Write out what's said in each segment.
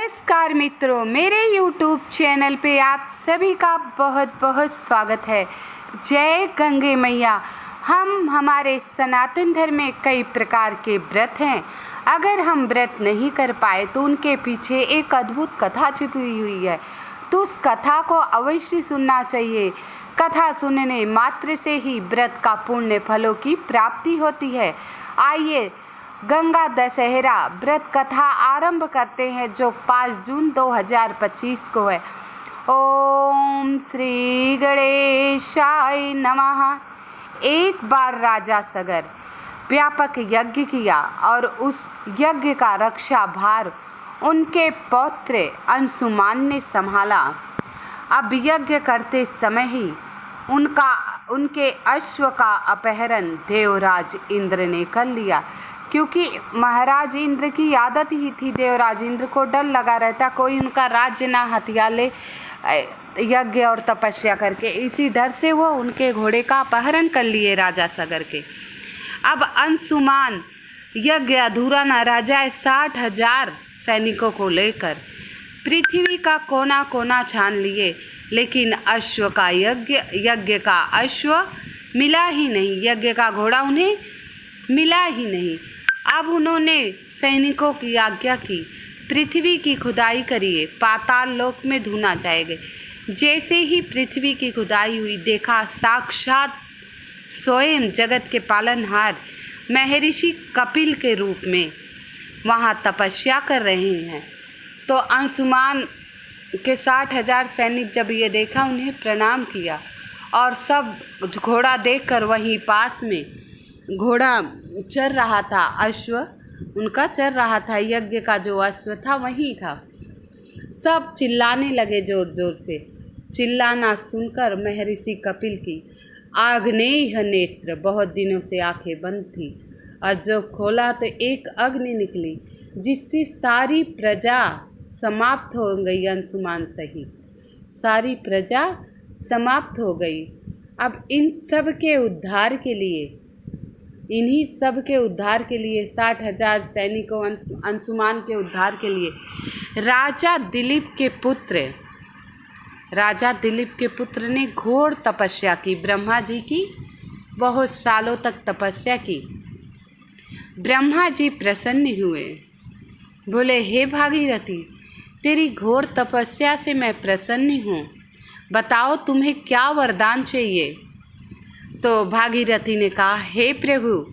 नमस्कार मित्रों, मेरे YouTube चैनल पे आप सभी का बहुत बहुत स्वागत है। जय गंगे मैया। हम हमारे सनातन धर्म में कई प्रकार के व्रत हैं। अगर हम व्रत नहीं कर पाए तो उनके पीछे एक अद्भुत कथा छिपी हुई है, तो उस कथा को अवश्य सुनना चाहिए। कथा सुनने मात्र से ही व्रत का पुण्य फलों की प्राप्ति होती है। आइए गंगा दशहरा व्रत कथा आरंभ करते हैं, जो 5 जून 2025 को है। ओम श्री गणेशाय नमः। एक बार राजा सगर व्यापक यज्ञ किया और उस यज्ञ का रक्षा भार उनके पौत्र अंशुमान ने संभाला। अब यज्ञ करते समय ही उनके अश्व का अपहरण देवराज इंद्र ने कर लिया, क्योंकि महाराज इंद्र की आदत ही थी, देवराज इंद्र को डर लगा रहता कोई उनका राज्य ना हथिया ले यज्ञ और तपस्या करके। इसी डर से वो उनके घोड़े का अपहरण कर लिए राजा सगर के। अब अंशुमान यज्ञ अधूरा न रह जाए, 60,000 सैनिकों को लेकर पृथ्वी का कोना कोना छान लिए, लेकिन अश्व का यज्ञ का अश्व मिला ही नहीं, यज्ञ का घोड़ा उन्हें मिला ही नहीं। अब उन्होंने सैनिकों की आज्ञा की, पृथ्वी की खुदाई करिए, पाताल लोक में ढूंढा जाएगा। जैसे ही पृथ्वी की खुदाई हुई, देखा साक्षात स्वयं जगत के पालनहार महर्षि कपिल के रूप में वहाँ तपस्या कर रहे हैं। तो अंशुमान के 60,000 सैनिक जब ये देखा, उन्हें प्रणाम किया और सब घोड़ा देखकर वहीं पास में घोड़ा चर रहा था, अश्व उनका चर रहा था, यज्ञ का जो अश्व था वहीं था। सब चिल्लाने लगे जोर जोर से। चिल्लाना सुनकर महर्षि कपिल की आग्नेय नेत्र, बहुत दिनों से आंखें बंद थी, और जो खोला तो एक अग्नि निकली, जिससे सारी प्रजा समाप्त हो गई। अंशुमान सही सारी प्रजा समाप्त हो गई। अब इन्हीं सब के उद्धार के लिए 60,000 सैनिकों अंशुमान के उद्धार के लिए राजा दिलीप के पुत्र ने घोर तपस्या की, ब्रह्मा जी की बहुत सालों तक तपस्या की। ब्रह्मा जी प्रसन्न हुए, बोले हे भागीरथी, तेरी घोर तपस्या से मैं प्रसन्न हूँ, बताओ तुम्हें क्या वरदान चाहिए। तो भागीरथी ने कहा, हे प्रभु,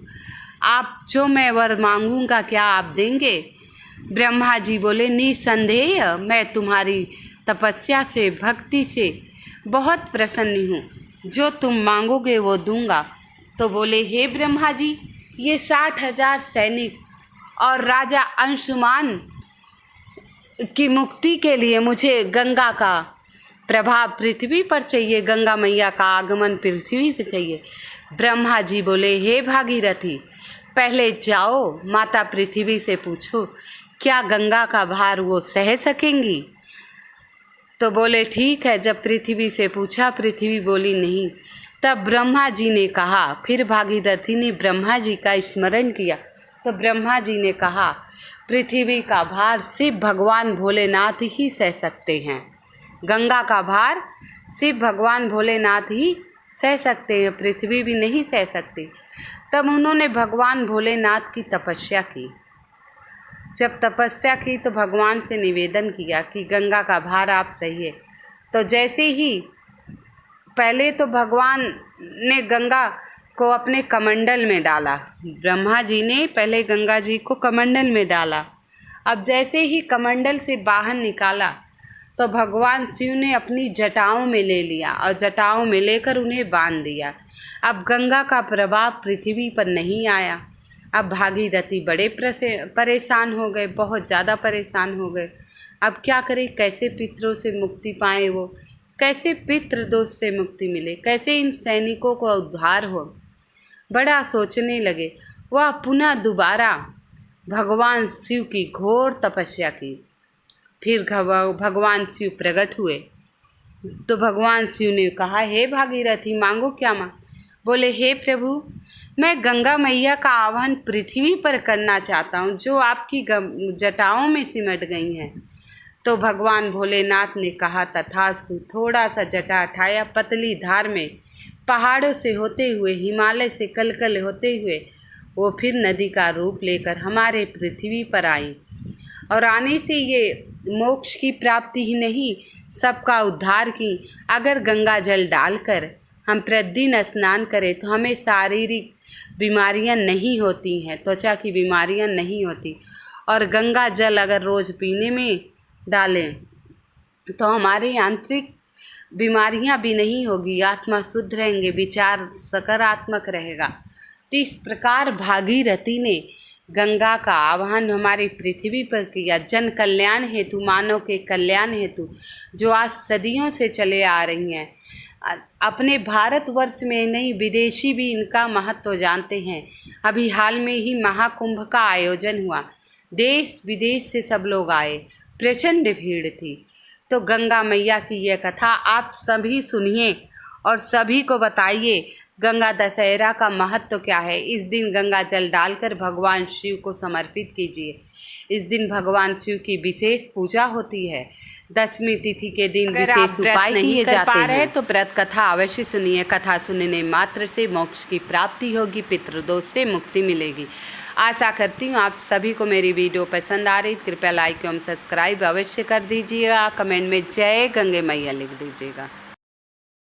आप जो मैं वर मांगूंगा क्या आप देंगे। ब्रह्मा जी बोले, निसंदेह मैं तुम्हारी तपस्या से, भक्ति से बहुत प्रसन्न हूँ, जो तुम मांगोगे वो दूंगा। तो बोले, हे ब्रह्मा जी, ये 60,000 सैनिक और राजा अंशुमान की मुक्ति के लिए मुझे गंगा का प्रभाव पृथ्वी पर चाहिए, गंगा मैया का आगमन पृथ्वी पर चाहिए। ब्रह्मा जी बोले, हे भागीरथी, पहले जाओ माता पृथ्वी से पूछो, क्या गंगा का भार वो सह सकेंगी। तो बोले ठीक है। जब पृथ्वी से पूछा, पृथ्वी बोली नहीं। तब ब्रह्मा जी ने कहा, फिर भागीरथी ने ब्रह्मा जी का स्मरण किया, तो ब्रह्मा जी ने कहा, पृथ्वी का भार सिर्फ भगवान भोलेनाथ ही सह सकते हैं, गंगा का भार सिर्फ भगवान भोलेनाथ ही सह सकते हैं, पृथ्वी भी नहीं सह सकती। तब उन्होंने भगवान भोलेनाथ की तपस्या की। जब तपस्या की तो भगवान से निवेदन किया कि गंगा का भार आप सहिए। तो जैसे ही पहले तो भगवान ने गंगा को अपने कमंडल में डाला, ब्रह्मा जी ने पहले गंगा जी को कमंडल में डाला। अब जैसे ही कमंडल से बाहर निकाला तो भगवान शिव ने अपनी जटाओं में ले लिया और जटाओं में लेकर उन्हें बांध दिया। अब गंगा का प्रभाव पृथ्वी पर नहीं आया। अब भागीरथी बड़े परेशान हो गए, बहुत ज़्यादा परेशान हो गए। अब क्या करें, कैसे पितरों से मुक्ति पाए, वो कैसे पितृ दोष से मुक्ति मिले, कैसे इन सैनिकों को उद्धार हो। बड़ा सोचने लगे। वह पुनः दोबारा भगवान शिव की घोर तपस्या की। फिर भगवान शिव प्रकट हुए तो भगवान शिव ने कहा, हे भागीरथी, मांगो क्या मांग। बोले, हे प्रभु, मैं गंगा मैया का आह्वान पृथ्वी पर करना चाहता हूँ, जो आपकी जटाओं में सिमट गई हैं। तो भगवान भोलेनाथ ने कहा तथास्तु। थोड़ा सा जटा उठाया, पतली धार में पहाड़ों से होते हुए, हिमालय से कलकल होते हुए वो फिर नदी का रूप लेकर हमारे पृथ्वी पर आई। और आने से ये मोक्ष की प्राप्ति ही नहीं, सबका उद्धार की। अगर गंगा जल डालकर हम प्रतिदिन स्नान करें तो हमें शारीरिक बीमारियां नहीं होती हैं, त्वचा की बीमारियां नहीं होती। और गंगा जल अगर रोज़ पीने में डालें तो हमारी आंतरिक बीमारियां भी नहीं होगी, आत्मा शुद्ध रहेंगे, विचार सकारात्मक रहेगा। तो इस प्रकार भागीरथी ने गंगा का आह्वान हमारी पृथ्वी पर किया, जन कल्याण हेतु, मानव के कल्याण हेतु, जो आज सदियों से चले आ रही हैं। अपने भारतवर्ष में नहीं, विदेशी भी इनका महत्व जानते हैं। अभी हाल में ही महाकुंभ का आयोजन हुआ, देश विदेश से सब लोग आए, प्रचंड भीड़ थी। तो गंगा मैया की यह कथा आप सभी सुनिए और सभी को बताइए गंगा दशहरा का महत्व क्या है। इस दिन गंगा जल डालकर भगवान शिव को समर्पित कीजिए। इस दिन भगवान शिव की विशेष पूजा होती है। दशमी तिथि के दिन विशेष उपाय किए जाते हैं। तो व्रत कथा अवश्य सुनिए। कथा सुनने मात्र से मोक्ष की प्राप्ति होगी, पितृदोष से मुक्ति मिलेगी। आशा करती हूँ आप सभी को मेरी वीडियो पसंद आ रही। कृपया लाइक एवं सब्सक्राइब अवश्य कर दीजिएगा। कमेंट में जय गंगे मैया लिख दीजिएगा।